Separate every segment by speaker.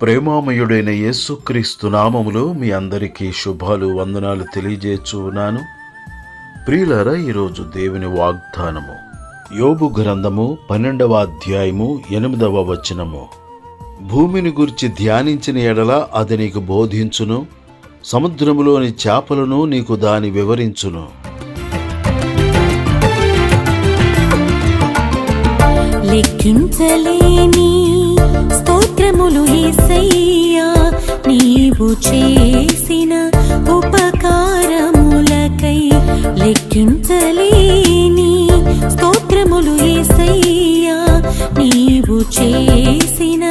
Speaker 1: ప్రేమామయుడైన యేసుక్రీస్తు నామములో మీ అందరికీ శుభాలు వందనాలు తెలియజేస్తున్నాను. ప్రియులారా, ఈరోజు దేవుని వాగ్దానము యోబు గ్రంథము 12వ అధ్యాయము 8వ వచనము. భూమిని గురించి ధ్యానించిన ఎడల అది నీకు బోధించును, సముద్రములోని చేపలను నీకు దాని వివరించును.
Speaker 2: లెక్కించలేని స్తోత్రములు యేసయ్యా, నీవు చేసిన ఉపకారములకై. లెక్కించలేని స్తోత్రములు యేసయ్యా, నీవు చేసిన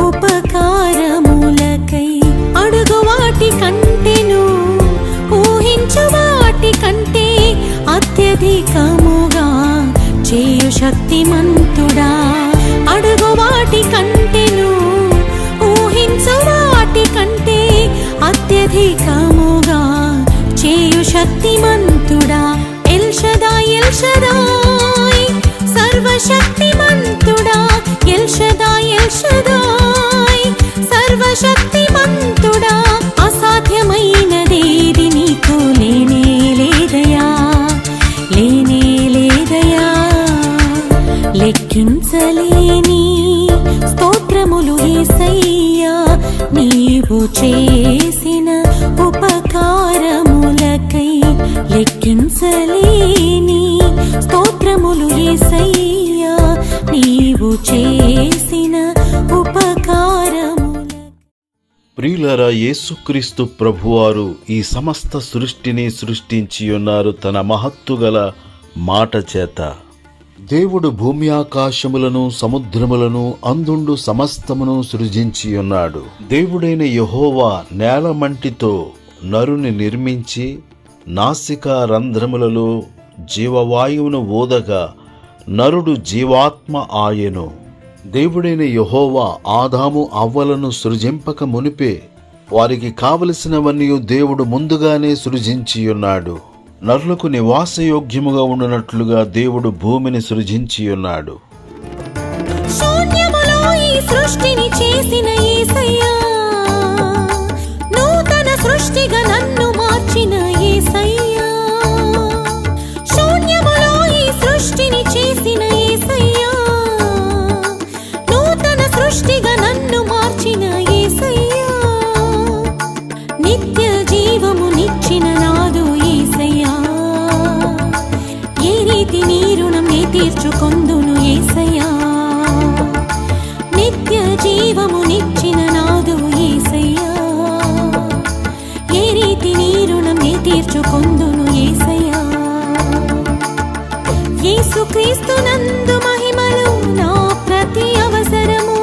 Speaker 2: ఉపకారములకై. అడుగు వాటి కంటెను, ఊహించు వాటి కంటే అత్యధికముగా చేయు శక్తిమంతుడా. అడుగు వాటి కంటెను, ఊహించు వాటి కంటే అత్యధికముగా చేయు శక్తిమంతుడా. ఎల్ షదాయ్, ఎల్ షదాయ్, సర్వశక్తిమంతుడా. ఎల్ షదాయ్, ఎల్ షదాయ్, సర్వశక్తిమంతుడా. అసాధ్యమైనదేది నీకు లేనే లేదయా, లేనే లేదయా. లెక్కించలేని స్తోత్రములు యేసయ్యా, నీవు చేసిన ఉపకారములకై. లెక్కించలేని స్తోత్రములు యేసయ్యా, నీవు చేసిన ఉపకారములకై.
Speaker 1: ప్రియులారా, యేసుక్రీస్తు ప్రభువారు ఈ సమస్త సృష్టిని సృష్టించి ఉన్నారు తన మహత్తుగల మాట చేత. దేవుడు భూమి ఆకాశములను సముద్రములను అందుండు సమస్తమును సృజించి ఉన్నాడు. దేవుడైన యెహోవా నేలమంటితో నరుని నిర్మించి నాసికా రంధ్రములలో జీవవాయువును ఊదగా నరుడు జీవాత్మ ఆయెను. దేవుడైన యెహోవా ఆదాము అవ్వలను సృజింపక మునిపే వారికి కావలసినవన్నీ దేవుడు ముందుగానే సృజించి ఉన్నాడు. నరులకు నివాసయోగ్యముగా ఉండునట్లుగా దేవుడు భూమిని సృజించి ఉన్నాడు.
Speaker 2: శూన్యములో ఈ సృష్టిని చేసిన యేసయ్యా, నూతన సృష్టిగా నన్ను మార్చిన యేసయ్యా. శూన్యములో ఈ సృష్టిని చేసిన యేసయ్యా, నూతన సృష్టిగా నన్ను మార్చిన యేసయ్యా. నిత్య జీవము నిచ్చిన నాదు యేసయ్యా, ఏ రీతి నీ రుణం నీ తీర్చుకొందును యేసయ్యా. నిత్య జీవము నిచ్చిన నాదు యేసయ్యా, ఏ రీతి నీ రుణం నీ తీర్చుకొందును యేసయ్యా. యేసుక్రీస్తు నందు మహిమలు నా ప్రతి అవసరము.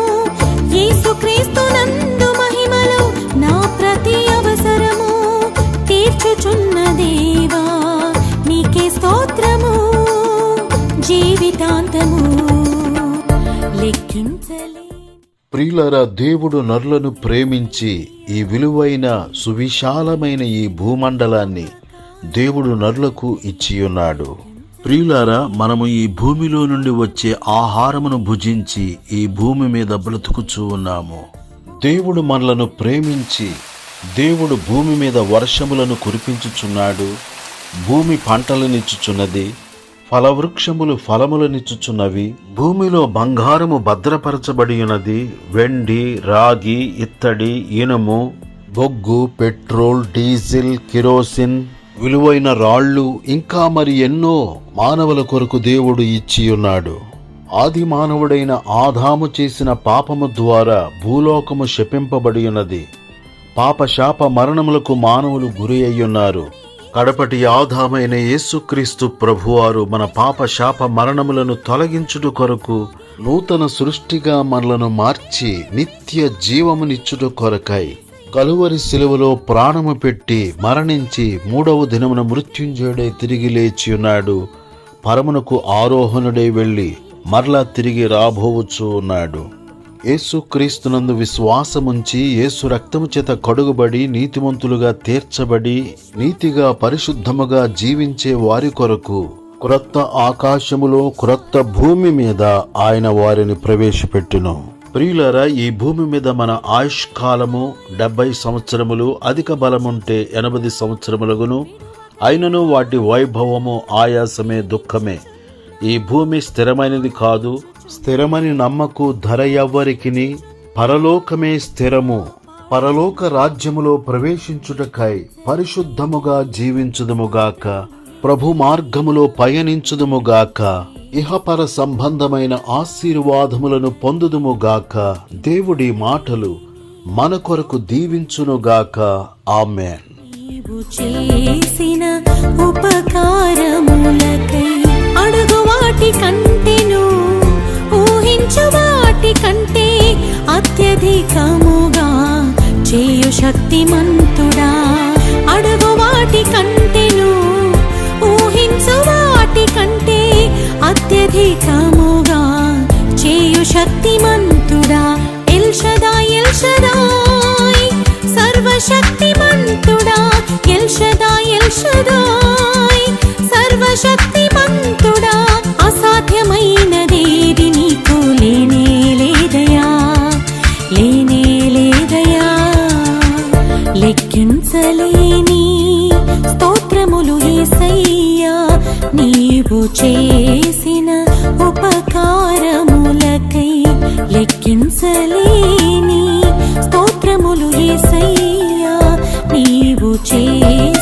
Speaker 2: యేసుక్రీస్తు నందు మహిమలు నా ప్రతి అవసరము తీర్చుచున్న దేవా, నీకే స్తోత్రము జీవితాంతము. లెక్కించలే.
Speaker 1: ప్రియులారా, దేవుడు నరులను ప్రేమించి ఈ విలువైన సువిశాలమైన ఈ భూమండలాన్ని దేవుడు నరులకు ఇచ్చియున్నాడు. ప్రియులారా, మనము ఈ భూమిలో నుండి వచ్చే ఆహారమును భుజించి ఈ భూమి మీద బ్రతుకుచూ ఉన్నాము. దేవుడు మనలను ప్రేమించి దేవుడు భూమి మీద వర్షములను కురిపించుచున్నాడు. భూమి పంటలనిచ్చుచున్నది, ఫలవృక్షములు ఫలములనిచ్చుచున్నవి. భూమిలో బంగారము భద్రపరచబడి ఉన్నది. వెండి, రాగి, ఇత్తడి, ఇనుము, బొగ్గు, పెట్రోల్, డీజిల్, కిరోసిన్, విలువైన రాళ్ళు, ఇంకా మరి ఎన్నో మానవుల కొరకు దేవుడు ఇచ్చి ఉన్నాడు. ఆది మానవుడైన ఆదాము చేసిన పాపము ద్వారా భూలోకము శపింపబడి ఉన్నది. పాప శాప మరణములకు మానవులు గురి అయ్యున్నారు. కడపటి ఆదామైన యేసుక్రీస్తు ప్రభువారు మన పాప శాప మరణములను తొలగించుట కొరకు నూతన సృష్టిగా మనలను మార్చి నిత్య జీవమునిచ్చుట కొరకై కలువరి శిలువలో ప్రాణము పెట్టి మరణించి 3వ దినమున మృత్యుంజయుడై తిరిగి లేచి ఉన్నాడు. పరమునకు ఆరోహణుడై వెళ్లి మరలా తిరిగి రాబోవచ్చు ఉన్నాడు. యేసుక్రీస్తునందు విశ్వాసముంచి యేసు రక్తము చేత కడుగుబడి నీతిమంతులుగా తీర్చబడి నీతిగా పరిశుద్ధముగా జీవించే వారి కొరకు క్రొత్త ఆకాశములో క్రొత్త భూమి మీద ఆయన వారిని ప్రవేశపెట్టును. ప్రియులారా, ఈ భూమి మీద మన ఆయుష్ కాలము 70 సంవత్సరములు, అధిక బలముంటే 80 సంవత్సరములగును. అయినను వాటి వైభవము ఆయాసమే, దుఃఖమే. ఈ భూమి స్థిరమైనది కాదు. స్థిరమని నమ్మకు ధర ఎవ్వరికిని. పరలోకమే స్థిరము. పరలోక రాజ్యములో ప్రవేశించుటకై పరిశుద్ధముగా జీవించుదుముగాక, ప్రభు మార్గములో పయనించుదుముగాక, ఇహపర సంబంధమైన ఆశీర్వాదములను పొందుదుముగాక. దేవుడి మాటలు మన కొరకు దీవించునుగాక. ఆమేన్.
Speaker 2: నీవు చేసిన ఉపకారములకై అడుగు వాటి కంటెను, ఊహించు వాటి కంటే అత్యధికముగా చేయు శక్తిమంతుడా. అడుగు వాటి కంటెను, ఊహించు వాటి కంటే అత్యధికముగా చేయు శక్తిమంతుడా. ఎల్ షదాయ్, ఎల్ షదాయ్, సర్వశక్తిమంతుడా. ఎల్ షదాయ్, ఎల్ షదాయ్, సర్వశక్తిమంతుడా. అసాధ్యమైనదేది నీకు లేనే లేదయా, లేనే లేదయా. లెక్కించలేని స్తోత్రములు యేసయ్యా, నీవు చేసిన ఉపకారములకై. లెక్కించలేని స్తోత్రములు యేసయ్యా, నీవు చేసిన